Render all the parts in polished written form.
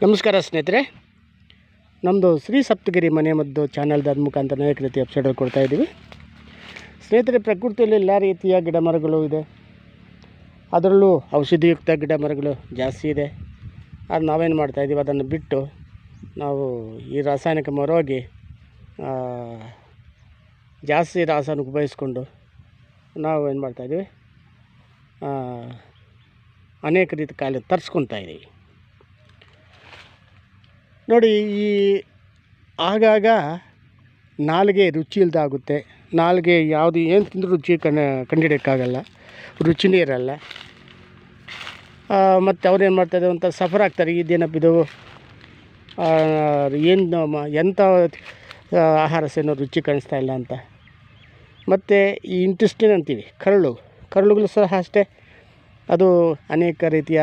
ನಮಸ್ಕಾರ ಸ್ನೇಹಿತರೆ, ನಮ್ಮದು ಶ್ರೀ ಸಪ್ತಗಿರಿ ಮನೆ ಮದ್ದು ಚಾನಲ್ದ ಮುಖಾಂತರ ಅನೇಕ ರೀತಿಯ ವೆಬ್ಸೈಟ್ಗಳು ಕೊಡ್ತಾಯಿದ್ದೀವಿ. ಸ್ನೇಹಿತರೆ, ಪ್ರಕೃತಿಯಲ್ಲಿ ಎಲ್ಲ ರೀತಿಯ ಗಿಡ ಮರಗಳು ಇದೆ. ಅದರಲ್ಲೂ ಔಷಧಿಯುಕ್ತ ಗಿಡ ಮರಗಳು ಜಾಸ್ತಿ ಇದೆ. ಅದು ನಾವೇನು ಮಾಡ್ತಾಯಿದ್ದೀವಿ, ಅದನ್ನು ಬಿಟ್ಟು ನಾವು ಈ ರಾಸಾಯನಿಕ ಮರವಾಗಿ ಜಾಸ್ತಿ ರಾಸಾಯನಿಕ ಉಪಯೋಗಿಸ್ಕೊಂಡು ನಾವು ಏನು ಮಾಡ್ತಾಯಿದ್ದೀವಿ, ಅನೇಕ ರೀತಿ ಕಾಯಿಲೆ ತರಿಸ್ಕೊತಾ ಇದ್ದೀವಿ. ನೋಡಿ, ಈ ಆಗಾಗ ನಾಲಿಗೆ ರುಚಿ ಇಲ್ಲದಾಗುತ್ತೆ. ನಾಲಿಗೆ ಯಾವುದು ಏನು ತಿಂದರೂ ರುಚಿ ಕಂಡುಹಿಡಿಯೋಕ್ಕಾಗಲ್ಲ, ರುಚಿನೇ ಇರಲ್ಲ. ಮತ್ತು ಅವ್ರೇನು ಮಾಡ್ತಾಯಿದ್ದಾರೆ ಅಂತ ಸಫರ್ ಆಗ್ತಾರೆ. ಇದೇನಪ್ಪ ಇದು, ಏನು ಎಂಥ ಆಹಾರ ಸೇನೋ ರುಚಿ ಕಾಣಿಸ್ತಾ ಇಲ್ಲ ಅಂತ. ಮತ್ತು ಈ ಇಂಟೆಸ್ಟೈನ್ ಅಂತೀವಿ, ಕರಳುಗಳು ಸಹ ಅಷ್ಟೇ. ಅದು ಅನೇಕ ರೀತಿಯ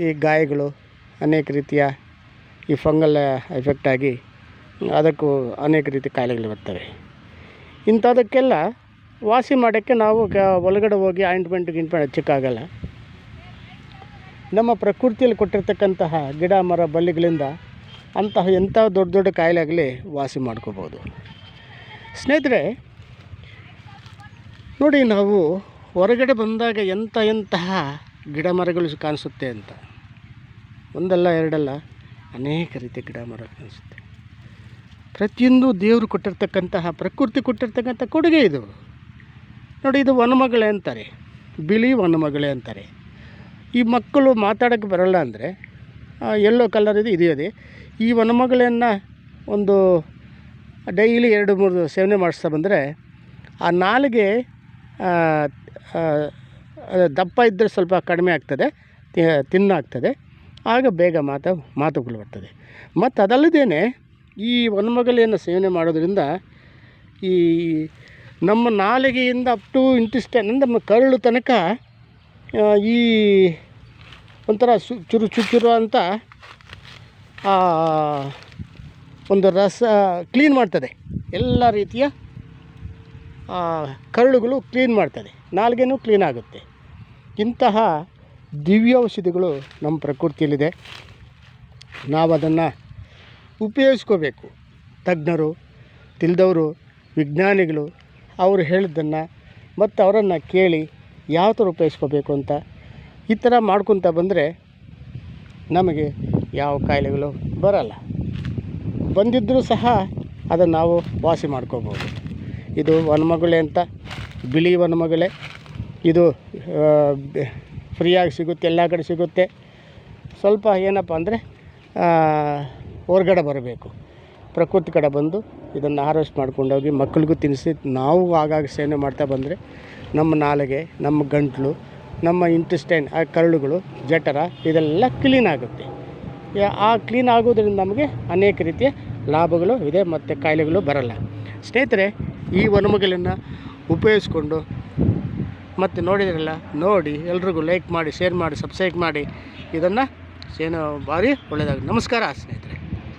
ಈ ಗಾಯಗಳು, ಅನೇಕ ರೀತಿಯ ಈ ಫಂಗಲ್ ಎಫೆಕ್ಟ್ ಆಗಿ ಅದಕ್ಕೂ ಅನೇಕ ರೀತಿ ಕಾಯಿಲೆಗಳು ಬರ್ತವೆ. ಇಂಥದಕ್ಕೆಲ್ಲ ವಾಸಿ ಮಾಡೋಕ್ಕೆ ನಾವು ಒಳಗಡೆ ಹೋಗಿ ಆಯಿಂಟ್ಮೆಂಟ್ ಹಚ್ಚೋಕ್ಕಾಗಲ್ಲ. ನಮ್ಮ ಪ್ರಕೃತಿಯಲ್ಲಿ ಕೊಟ್ಟಿರ್ತಕ್ಕಂತಹ ಗಿಡ ಮರ ಬಳ್ಳಿಗಳಿಂದ ಎಂಥ ದೊಡ್ಡ ದೊಡ್ಡ ಕಾಯಿಲೆ ಆಗಲಿ ವಾಸಿ ಮಾಡ್ಕೋಬೋದು. ಸ್ನೇಹಿತರೆ ನೋಡಿ, ನಾವು ಹೊರಗಡೆ ಬಂದಾಗ ಎಂತಹ ಗಿಡ ಮರಗಳು ಕಾಣಿಸುತ್ತೆ ಅಂತ. ಒಂದಲ್ಲ ಎರಡಲ್ಲ, ಅನೇಕ ರೀತಿಯ ಗಿಡ ಮರ ಕಾಣಿಸುತ್ತೆ. ಪ್ರತಿಯೊಂದು ದೇವರು ಕೊಟ್ಟಿರ್ತಕ್ಕಂತಹ, ಪ್ರಕೃತಿ ಕೊಟ್ಟಿರ್ತಕ್ಕಂಥ ಕೊಡುಗೆ ಇದು. ನೋಡಿ, ಇದು ವನಮಗಳೇ ಅಂತಾರೆ, ಬಿಳಿ ವನಮಗಳೇ ಅಂತಾರೆ. ಈ ಮಕ್ಕಳು ಮಾತಾಡೋಕ್ಕೆ ಬರೋಲ್ಲ ಅಂದರೆ ಎಲ್ಲೋ ಕಲರ್ ಇದೆ. ಈ ವನಮಗಳನ್ನು ಒಂದು ಡೈಲಿ 2-3 ಸೇವನೆ ಮಾಡಿಸ್ತಾ ಬಂದರೆ ಆ ನಾಲಿಗೆ ದಪ್ಪ ಇದ್ದರೆ ಸ್ವಲ್ಪ ಕಡಿಮೆ ಆಗ್ತದೆ, ತಿನ್ನಾಗ್ತದೆ. ಆಗ ಬೇಗ ಮಾತುಗಳು ಬರ್ತದೆ. ಮತ್ತು ಅದಲ್ಲದೇ ಈ ವನಮಗಲೆಯನ್ನು ಸೇವನೆ ಮಾಡೋದ್ರಿಂದ ಈ ನಮ್ಮ ನಾಲಿಗೆಯಿಂದ ಅಪ್ ಟು ಇಂಟೆಸ್ಟೈನ್, ನಮ್ಮ ಕರಳು ತನಕ ಈ ಒಂಥರ ಚುರು ಅಂತ ಒಂದು ರಸ ಕ್ಲೀನ್ ಮಾಡ್ತದೆ. ಎಲ್ಲ ರೀತಿಯ ಕರಳುಗಳು ಕ್ಲೀನ್ ಮಾಡ್ತದೆ, ನಾಲಿಗೆನೂ ಕ್ಲೀನ್ ಆಗುತ್ತೆ. ಇಂತಹ ದಿವ್ಯ ಔಷಧಿಗಳು ನಮ್ಮ ಪ್ರಕೃತಿಯಲ್ಲಿದೆ. ನಾವು ಅದನ್ನು ಉಪಯೋಗಿಸ್ಕೋಬೇಕು. ತಜ್ಞರು, ತಿಳಿದವರು, ವಿಜ್ಞಾನಿಗಳು ಅವರು ಹೇಳಿದ್ದನ್ನು ಮತ್ತು ಅವರನ್ನು ಕೇಳಿ ಯಾವ ಥರ ಉಪಯೋಗಿಸ್ಕೋಬೇಕು ಅಂತ ಈ ಥರ ಮಾಡ್ಕೊತ ಬಂದರೆ ನಮಗೆ ಯಾವ ಕಾಯಿಲೆಗಳು ಬರಲ್ಲ. ಬಂದಿದ್ದರೂ ಸಹ ಅದನ್ನು ನಾವು ವಾಸಿ ಮಾಡ್ಕೋಬೋದು. ಇದು ವನಮಗಳೇ ಅಂತ, ಬಿಳಿ ವನಮಗಳೇ. ಇದು ಫ್ರೀಯಾಗಿ ಸಿಗುತ್ತೆ, ಎಲ್ಲ ಕಡೆ ಸಿಗುತ್ತೆ. ಸ್ವಲ್ಪ ಏನಪ್ಪ ಅಂದರೆ ಹೊರಗಡೆ ಬರಬೇಕು, ಪ್ರಕೃತಿ ಕಡೆ ಬಂದು ಇದನ್ನು ಹಾರ್ವೆಸ್ಟ್ ಮಾಡ್ಕೊಂಡೋಗಿ ಮಕ್ಕಳಿಗೂ ತಿನ್ನಿಸಿ ನಾವು ಆಗಾಗ ಸೇವನೆ ಮಾಡ್ತಾ ಬಂದರೆ ನಮ್ಮ ನಾಲಿಗೆ, ನಮ್ಮ ಗಂಟಲು, ನಮ್ಮ ಇಂಟೆಸ್ಟೈನ್, ಆ ಕರಳುಗಳು, ಜಠರ ಇದೆಲ್ಲ ಕ್ಲೀನ್ ಆಗುತ್ತೆ. ಆ ಕ್ಲೀನ್ ಆಗೋದ್ರಿಂದ ನಮಗೆ ಅನೇಕ ರೀತಿಯ ಲಾಭಗಳು ಇದೆ ಮತ್ತು ಕಾಯಿಲೆಗಳು ಬರಲ್ಲ. ಸ್ನೇಹಿತರೆ, ಈ ವನಮಗಲನ್ನು ಉಪಯೋಗಿಸ್ಕೊಂಡು ಮತ್ತು ನೋಡಿದ್ರಲ್ಲ, ನೋಡಿ ಎಲ್ರಿಗೂ ಲೈಕ್ ಮಾಡಿ, ಶೇರ್ ಮಾಡಿ, ಸಬ್ಸ್ಕ್ರೈಬ್ ಮಾಡಿ. ಇದನ್ನು ಭಾರಿ ಒಳ್ಳೆಯದಾಗುತ್ತೆ. ನಮಸ್ಕಾರ ಸ್ನೇಹಿತರೆ.